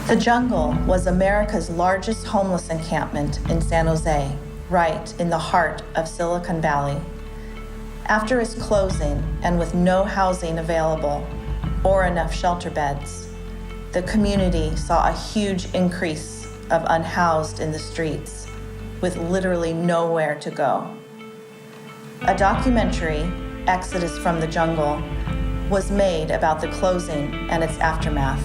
The Jungle was America's largest homeless encampment in San Jose, right in the heart of Silicon Valley. After its closing, and with no housing available or enough shelter beds, the community saw a huge increase of unhoused in the streets, with literally nowhere to go. A documentary, Exodus from the Jungle, was made about the closing and its aftermath.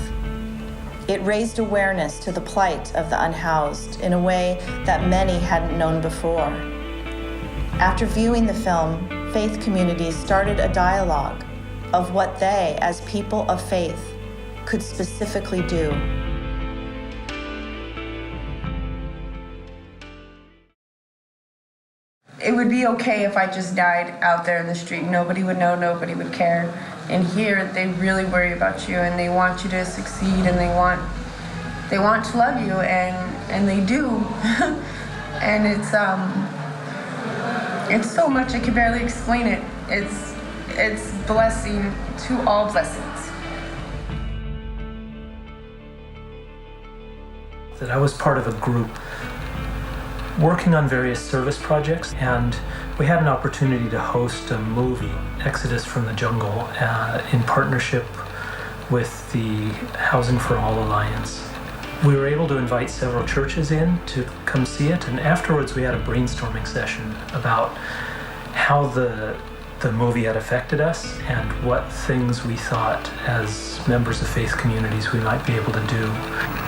It raised awareness to the plight of the unhoused in a way that many hadn't known before. After viewing the film, faith communities started a dialogue of what they, as people of faith, could specifically do. It would be okay if I just died out there in the street. Nobody would know, nobody would care. And here, they really worry about you, and they want you to succeed, and they want to love you, and they do. And it's so much I can barely explain it. It's blessing to all blessings. That I was part of a group working on various service projects, and we had an opportunity to host a movie, Exodus from the Jungle, in partnership with the Housing for All Alliance. We were able to invite several churches in to come see it, and afterwards we had a brainstorming session about how the movie had affected us and what things we thought as members of faith communities we might be able to do.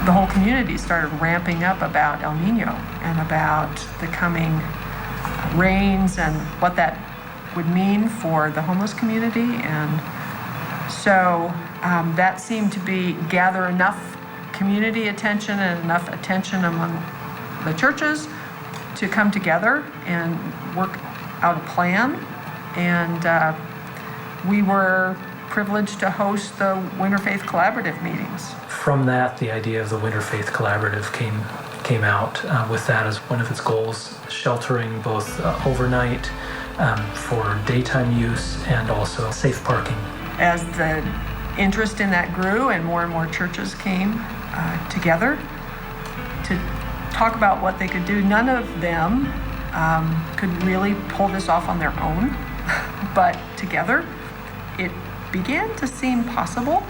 The whole community started ramping up about El Nino and about the coming rains and what that would mean for the homeless community. And so that seemed to gather enough community attention and enough attention among the churches to come together and work out a plan. And we were privileged to host the Interfaith Collaborative meetings. From that, the idea of the Interfaith Collaborative came out with that as one of its goals, sheltering both overnight for daytime use and also safe parking. As the interest in that grew and more churches came together to talk about what they could do, none of them could really pull this off on their own. But together, it began to seem possible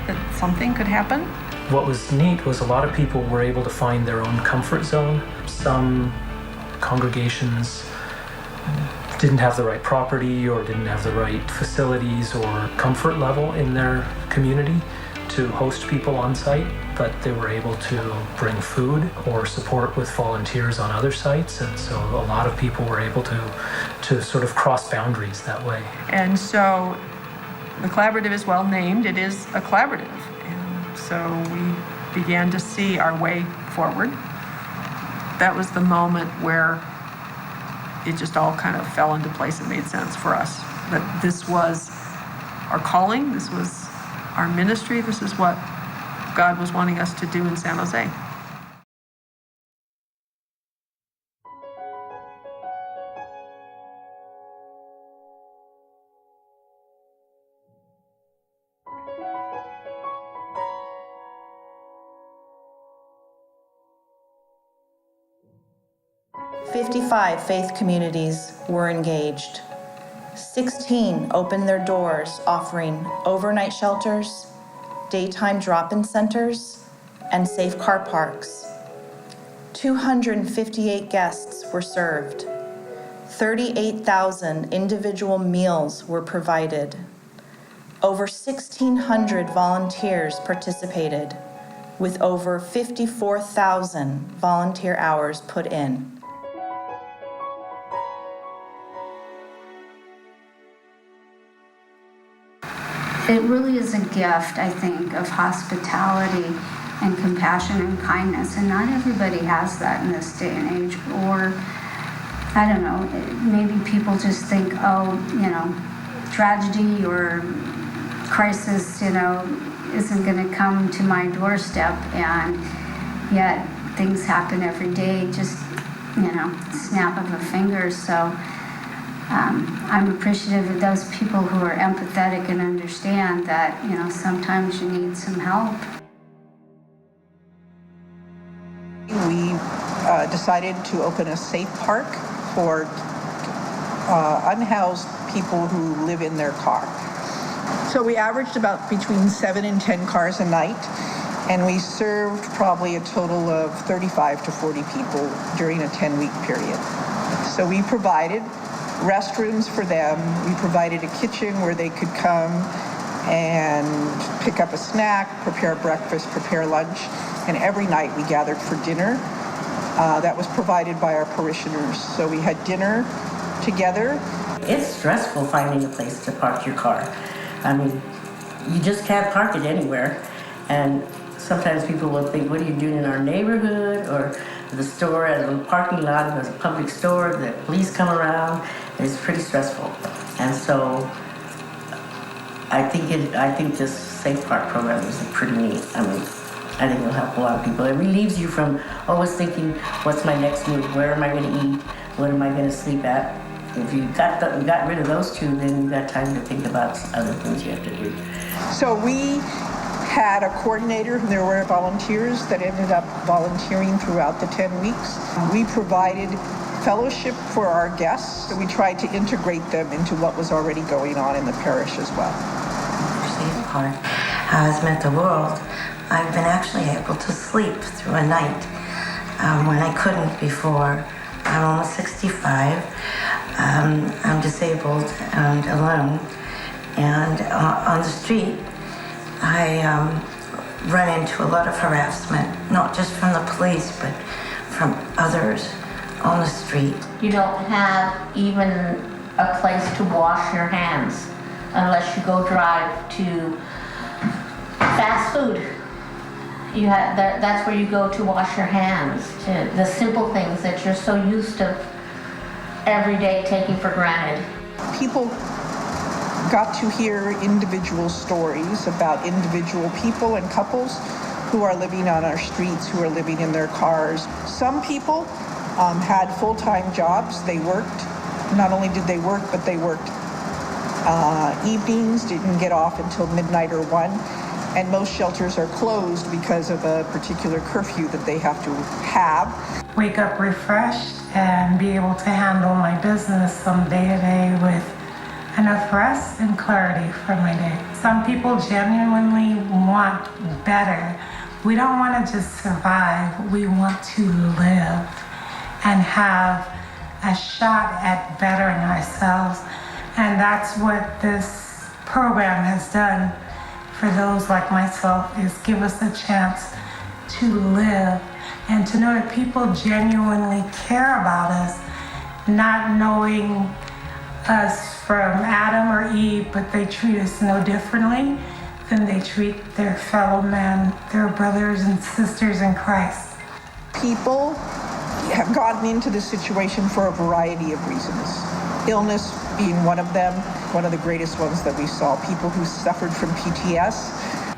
that something could happen. What was neat was a lot of people were able to find their own comfort zone. Some congregations didn't have the right property or didn't have the right facilities or comfort level in their community to host people on site, but they were able to bring food or support with volunteers on other sites, and so a lot of people were able to sort of cross boundaries that way. And so the collaborative is well named. It is a collaborative, and so we began to see our way forward. That was the moment where it just all kind of fell into place and made sense for us, that this was our calling, this was our ministry, this is what God was wanting us to do in San Jose. "55 faith communities were engaged. 16 opened their doors, offering overnight shelters, daytime drop-in centers, and safe car parks. 258 guests were served. 38,000 individual meals were provided. Over 1,600 volunteers participated, with over 54,000 volunteer hours put in. It really is a gift, I think, of hospitality and compassion and kindness, and not everybody has that in this day and age. Or, I don't know, maybe people just think, tragedy or crisis, isn't going to come to my doorstep, and yet things happen every day, just, snap of a finger. So I'm appreciative of those people who are empathetic and understand that, sometimes you need some help. decided to open a safe park for unhoused people who live in their car. So we averaged about between 7 and 10 cars a night, and we served probably a total of 35 to 40 people during a 10-week period. So we provided restrooms for them. We provided a kitchen where they could come and pick up a snack, prepare breakfast, prepare lunch, and every night we gathered for dinner. That was provided by our parishioners. So we had dinner together. It's stressful finding a place to park your car. I mean, you just can't park it anywhere. And sometimes people will think, what are you doing in our neighborhood? Or the store at a parking lot, there's a public store, the police come around. It's pretty stressful. And so I think this Safe Park program is pretty neat. I mean, I think it'll help a lot of people. It relieves you from always thinking, what's my next move? Where am I going to eat? What am I going to sleep at? If you got rid of those two, then you got time to think about other things you have to do. So we had a coordinator, there were volunteers that ended up volunteering throughout the 10 weeks. We provided fellowship for our guests, so we tried to integrate them into what was already going on in the parish as well. Safe Park has meant the world. I've been actually able to sleep through a night when I couldn't before. I'm almost 65. I'm disabled and alone. And on the street, I run into a lot of harassment, not just from the police, but from others on the street. You don't have even a place to wash your hands unless you go drive to fast food. That's where you go to wash your hands, to the simple things that you're so used to every day taking for granted. People got to hear individual stories about individual people and couples who are living on our streets, who are living in their cars. Some people had full-time jobs. They worked. Not only did they work, but they worked evenings, didn't get off until midnight or 1. And most shelters are closed because of a particular curfew that they have to have. Wake up refreshed and be able to handle my business from day to day with enough rest and clarity for my day. Some people genuinely want better. We don't want to just survive. We want to live and have a shot at bettering ourselves. And that's what this program has done for those like myself, is give us a chance to live and to know that people genuinely care about us, not knowing us from Adam or Eve, but they treat us no differently than they treat their fellow men, their brothers and sisters in Christ. People have gotten into this situation for a variety of reasons. Illness being one of them, one of the greatest ones that we saw, people who suffered from PTS.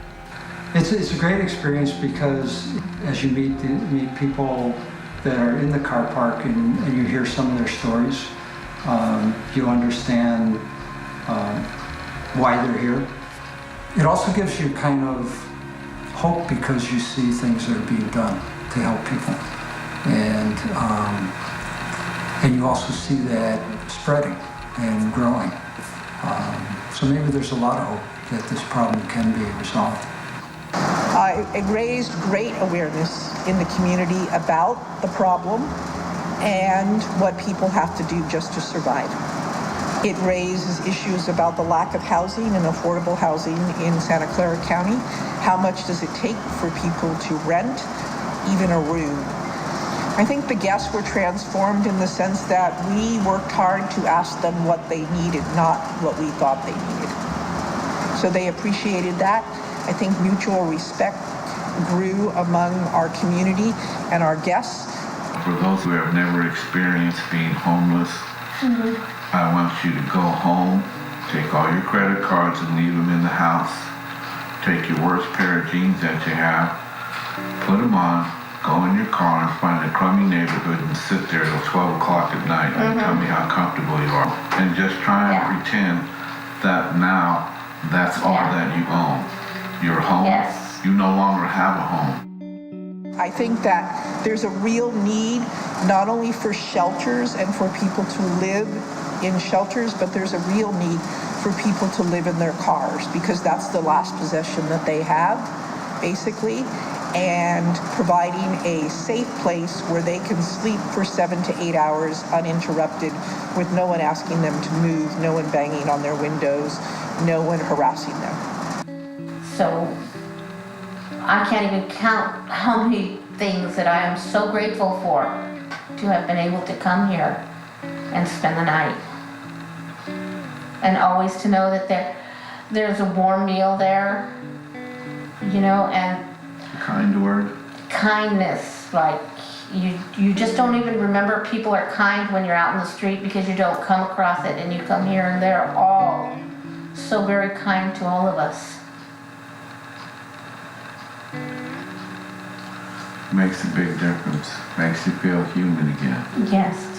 It's a great experience because as you meet people that are in the car park and you hear some of their stories, you understand why they're here. It also gives you kind of hope because you see things that are being done to help people. And you also see that spreading and growing. So maybe there's a lot of hope that this problem can be resolved. It raised great awareness in the community about the problem and what people have to do just to survive. It raises issues about the lack of housing and affordable housing in Santa Clara County. How much does it take for people to rent even a room? I think the guests were transformed in the sense that we worked hard to ask them what they needed, not what we thought they needed. So they appreciated that. I think mutual respect grew among our community and our guests. For those who have never experienced being homeless, I want you to go home, take all your credit cards and leave them in the house. Take your worst pair of jeans that you have, put them on, go in your car and find a crummy neighborhood and sit there till 12 o'clock at night and tell me how comfortable you are. And just try and pretend that now that's all that you own. Your home, you no longer have a home. I think that There's a real need not only for shelters and for people to live in shelters, but there's a real need for people to live in their cars because that's the last possession that they have, basically, and providing a safe place where they can sleep for 7 to 8 hours uninterrupted with no one asking them to move, no one banging on their windows, no one harassing them. So I can't even count how many things that I am so grateful for to have been able to come here and spend the night. And always to know that there's a warm meal there, you know, and Kind word. kindness, like you just don't even remember people are kind when you're out in the street because you don't come across it, and you come here and they're all so very kind to all of us. Makes a big difference. Makes you feel human again. Yes.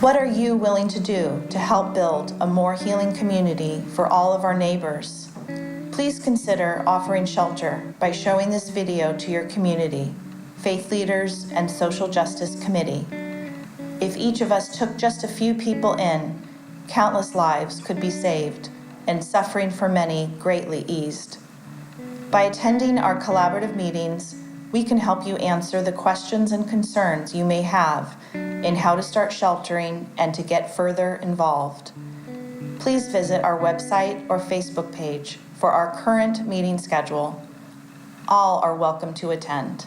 What are you willing to do to help build a more healing community for all of our neighbors? Please consider offering shelter by showing this video to your community, faith leaders, and social justice committee. If each of us took just a few people in, countless lives could be saved and suffering for many greatly eased. By attending our collaborative meetings, we can help you answer the questions and concerns you may have in how to start sheltering and to get further involved. Please visit our website or Facebook page for our current meeting schedule. All are welcome to attend.